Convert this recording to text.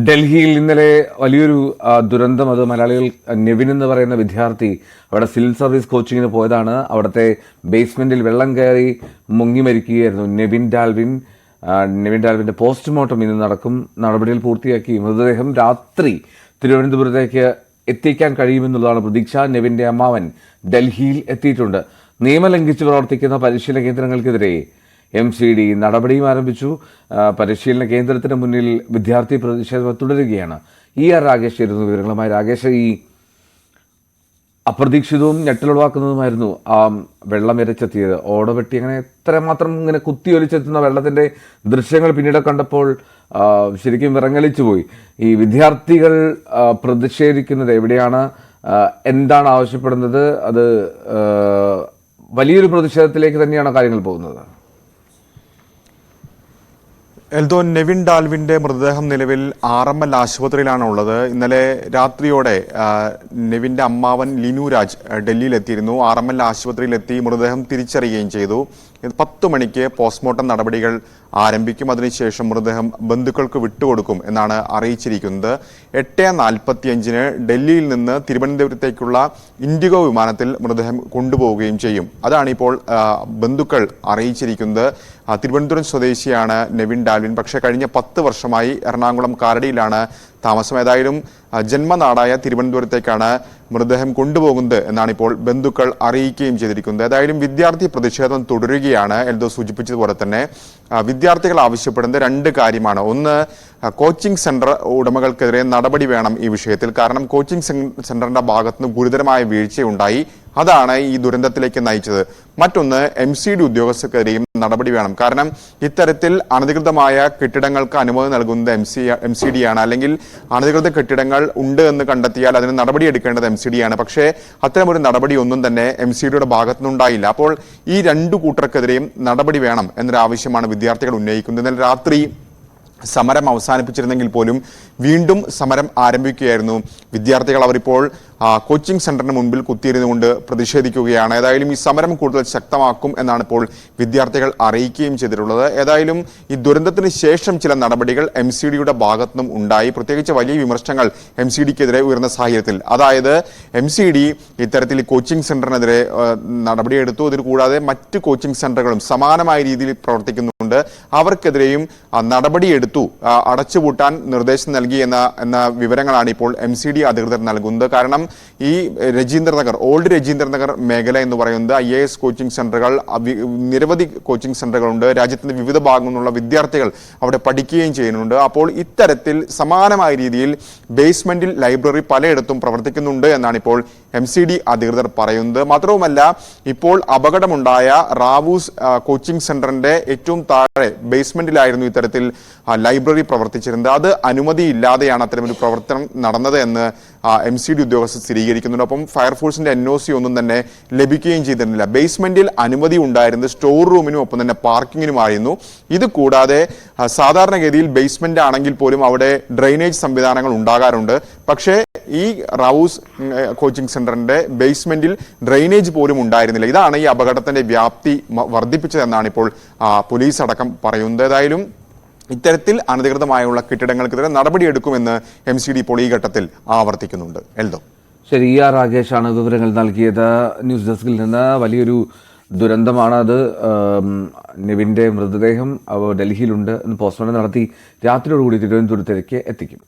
ഡൽഹിയിൽ ഇന്നലെ വലിയൊരു ദുരന്തം. അത് മലയാളികൾ നെവിൻ എന്ന് പറയുന്ന വിദ്യാർത്ഥി അവിടെ സിവിൽ സർവീസ് കോച്ചിങ്ങിന് പോയതാണ്. അവിടുത്തെ ബേസ്മെന്റിൽ വെള്ളം കയറി മുങ്ങി മരിക്കുകയായിരുന്നു നെവിൻ ഡാൽവിന്റെ പോസ്റ്റ്മോർട്ടം ഇന്ന് നടക്കും. നടപടികൾ പൂർത്തിയാക്കി മൃതദേഹം രാത്രി തിരുവനന്തപുരത്തേക്ക് എത്തിക്കാൻ കഴിയുമെന്നുള്ളതാണ് പ്രതീക്ഷ. നെവിന്റെ അമ്മാവൻ ഡൽഹിയിൽ എത്തിയിട്ടുണ്ട്. നിയമം ലംഘിച്ച് പ്രവർത്തിക്കുന്ന പരിശീലന കേന്ദ്രങ്ങൾക്കെതിരെ MCD നടപടിയും ആരംഭിച്ചു. പരിശീലന കേന്ദ്രത്തിന് മുന്നിൽ വിദ്യാർത്ഥി പ്രതിഷേധം തുടരുകയാണ്. രാകേഷ് ആയിരുന്നു വിവരങ്ങളുമായി. രാകേഷ്, ഈ അപ്രതീക്ഷിതവും ഞെട്ടലുളവാക്കുന്നതുമായിരുന്നു ആ വെള്ളം ഇരച്ചെത്തിയത്. ഓടവെട്ടി അങ്ങനെ എത്രമാത്രം ഇങ്ങനെ കുത്തിയൊലിച്ചെത്തുന്ന വെള്ളത്തിന്റെ ദൃശ്യങ്ങൾ പിന്നീട് കണ്ടപ്പോൾ ശരിക്കും വിറങ്ങലിച്ചു പോയി. ഈ വിദ്യാർത്ഥികൾ പ്രതിഷേധിക്കുന്നത് എവിടെയാണ്, എന്താണ് ആവശ്യപ്പെടുന്നത്? അത് വലിയൊരു പ്രതിഷേധത്തിലേക്ക് തന്നെയാണ് കാര്യങ്ങൾ പോകുന്നത്. എൽദോ, നെവിൻ ഡാൽവിന്റെ മൃതദേഹം നിലവിൽ RML ആശുപത്രിയിലാണ് ഉള്ളത്. ഇന്നലെ രാത്രിയോടെ നെവിന്റെ അമ്മാവൻ ലിനു രാജ് ഡൽഹിയിലെത്തിയിരുന്നു. RML ആശുപത്രിയിലെത്തി മൃതദേഹം തിരിച്ചറിയുകയും ചെയ്തു. 10 മണിക്ക് പോസ്റ്റ്മോർട്ടം നടപടികൾ ആരംഭിക്കും. അതിനുശേഷം മൃതദേഹം ബന്ധുക്കൾക്ക് വിട്ടുകൊടുക്കും എന്നാണ് അറിയിച്ചിരിക്കുന്നത്. 8:45 ഡൽഹിയിൽ നിന്ന് തിരുവനന്തപുരത്തേക്കുള്ള ഇൻഡിഗോ വിമാനത്തിൽ മൃതദേഹം കൊണ്ടുപോവുകയും ചെയ്യും. അതാണ് ഇപ്പോൾ ബന്ധുക്കൾ അറിയിച്ചിരിക്കുന്നത്. തിരുവനന്തപുരം സ്വദേശിയാണ് നെവിൻ ഡാൽവിൻ. പക്ഷേ കഴിഞ്ഞ 10 വർഷമായി എറണാകുളം കാരടിയിലാണ് താമസം. ഏതായാലും ജന്മനാടായ തിരുവനന്തപുരത്തേക്കാണ് മൃതദേഹം കൊണ്ടുപോകുന്നത് എന്നാണ് ഇപ്പോൾ ബന്ധുക്കൾ അറിയിക്കുകയും ചെയ്തിരിക്കുന്നത്. ഏതായാലും വിദ്യാർത്ഥി പ്രതിഷേധം തുടരുകയാണ്. എൽദോ സൂചിപ്പിച്ചതുപോലെ തന്നെ വിദ്യാർത്ഥികൾ ആവശ്യപ്പെടുന്നത് 2 കാര്യമാണ്. ഒന്ന്, കോച്ചിങ് സെന്റർ ഉടമകൾക്കെതിരെ നടപടി വേണം ഈ വിഷയത്തിൽ. കാരണം കോച്ചിങ് സെന്ററിന്റെ ഭാഗത്തുനിന്ന് ഗുരുതരമായ വീഴ്ചയുണ്ടായി. അതാണ് ഈ ദുരന്തത്തിലേക്ക് നയിച്ചത്. മറ്റൊന്ന്, MCD ഉദ്യോഗസ്ഥർക്കെതിരെയും നടപടി വേണം. കാരണം ഇത്തരത്തിൽ അനധികൃതമായ കെട്ടിടങ്ങൾക്ക് അനുമതി നൽകുന്നത് MCD ആണ്. അല്ലെങ്കിൽ അനധികൃത കെട്ടിടങ്ങൾ ഉണ്ട് എന്ന് കണ്ടെത്തിയാൽ അതിന് നടപടി എടുക്കേണ്ടത് MCD ആണ്. പക്ഷേ അത്തരമൊരു നടപടി ഒന്നും തന്നെ MCDയുടെ ഭാഗത്തുനിന്നുണ്ടായില്ല. അപ്പോൾ ഈ 2 കൂട്ടർക്കെതിരെയും നടപടി വേണം എന്നൊരു ആവശ്യമാണ് വിദ്യാർത്ഥികൾ ഉന്നയിക്കുന്നത്. ഇന്നലെ രാത്രി സമരം അവസാനിപ്പിച്ചിരുന്നെങ്കിൽ പോലും വീണ്ടും സമരം ആരംഭിക്കുകയായിരുന്നു വിദ്യാർത്ഥികൾ. അവരിപ്പോൾ കോച്ചിങ് സെന്ററിന് മുൻപിൽ കുത്തിയിരുന്നുകൊണ്ട് പ്രതിഷേധിക്കുകയാണ്. ഏതായാലും ഈ സമരം കൂടുതൽ ശക്തമാക്കും എന്നാണ് ഇപ്പോൾ വിദ്യാർത്ഥികൾ അറിയിക്കുകയും ചെയ്തിട്ടുള്ളത്. ഏതായാലും ഈ ദുരന്തത്തിന് ശേഷം ചില നടപടികൾ MCDയുടെ ഭാഗത്തുനിന്നും ഉണ്ടായി. പ്രത്യേകിച്ച് വലിയ വിമർശനങ്ങൾ MCDക്കെതിരെ ഉയർന്ന സാഹചര്യത്തിൽ, അതായത് MCD ഇത്തരത്തിൽ കോച്ചിങ് സെന്ററിനെതിരെ നടപടിയെടുത്തു. ഇതിൽ കൂടാതെ മറ്റ് കോച്ചിങ് സെന്ററുകളും സമാനമായ രീതിയിൽ പ്രവർത്തിക്കുന്നുണ്ട്. അവർക്കെതിരെയും നടപടിയെടുത്തു, അടച്ചുപൂട്ടാൻ നിർദ്ദേശം നൽകി എന്ന വിവരങ്ങളാണ് ഇപ്പോൾ MCD അധികൃതർ നൽകുന്നത്. കാരണം ഈ ഓൾഡ് രജീന്ദ്രനഗർ മേഖല എന്ന് പറയുന്നത് IAS കോച്ചിങ് സെന്ററുകൾ, നിരവധി കോച്ചിങ് സെന്ററുകളുണ്ട്. രാജ്യത്തിന്റെ വിവിധ ഭാഗങ്ങളിൽ നിന്നുള്ള വിദ്യാർത്ഥികൾ അവിടെ പഠിക്കുകയും ചെയ്യുന്നുണ്ട്. അപ്പോൾ ഇത്തരത്തിൽ സമാനമായ രീതിയിൽ ബേസ്മെന്റിൽ ലൈബ്രറി പലയിടത്തും പ്രവർത്തിക്കുന്നുണ്ട് എന്നാണ് ഇപ്പോൾ MCD അധികൃതർ പറയുന്നത്. മാത്രവുമല്ല, ഇപ്പോൾ അപകടമുണ്ടായ റാവൂസ് കോച്ചിങ് സെന്ററിന്റെ ഏറ്റവും താഴെ ബേസ്മെന്റിലായിരുന്നു ഇത്തരത്തിൽ ലൈബ്രറി പ്രവർത്തിച്ചിരുന്നത്. അത് അനുമതിയില്ലാതെയാണ് അത്തരമൊരു പ്രവർത്തനം നടന്നത് എന്ന് MCD ഉദ്യോഗസ്ഥർ സ്ഥിരീകരിക്കുന്നുണ്ട്. ഒപ്പം ഫയർഫോഴ്സിന്റെ NOC ഒന്നും തന്നെ ലഭിക്കുകയും ചെയ്തിരുന്നില്ല. ബേസ്മെന്റിൽ അനുമതി ഉണ്ടായിരുന്നത് സ്റ്റോർ റൂമിനും ഒപ്പം തന്നെ പാർക്കിങ്ങിനുമായിരുന്നു. ഇത് കൂടാതെ സാധാരണഗതിയിൽ ബേസ്മെന്റ് ആണെങ്കിൽ പോലും അവിടെ ഡ്രെയിനേജ് സംവിധാനങ്ങൾ ഉണ്ടാകാറുണ്ട്. പക്ഷേ ഈ റാവൂസ് കോച്ചിങ് സെന്ററിന്റെ ബേസ്മെന്റിൽ ഡ്രെയിനേജ് പോലും ഉണ്ടായിരുന്നില്ല. ഇതാണ് ഈ അപകടത്തിന്റെ വ്യാപ്തി വർദ്ധിപ്പിച്ചതെന്നാണ് ഇപ്പോൾ പോലീസ് അടക്കം പറയുന്നത്. ഏതായാലും ഇത്തരത്തിൽ അനധികൃതമായുള്ള കെട്ടിടങ്ങൾക്കെതിരെ നടപടിയെടുക്കുമെന്ന് MCD ഇപ്പോൾ ഈ ഘട്ടത്തിൽ ആവർത്തിക്കുന്നുണ്ട്. എൽദോ, ശരി. രാകേഷാണ് വിവരങ്ങൾ നൽകിയത്. ന്യൂസ് ഡെസ്കിൽ നിന്ന്. വലിയൊരു ദുരന്തമാണ് അത്. നെവിന്റെ മൃതദേഹം ഡൽഹിയിലുണ്ട്. പോസ്റ്റ്മോർട്ടം നടത്തി രാത്രിയോടുകൂടി തിരുവനന്തപുരത്തേക്ക് എത്തിക്കും.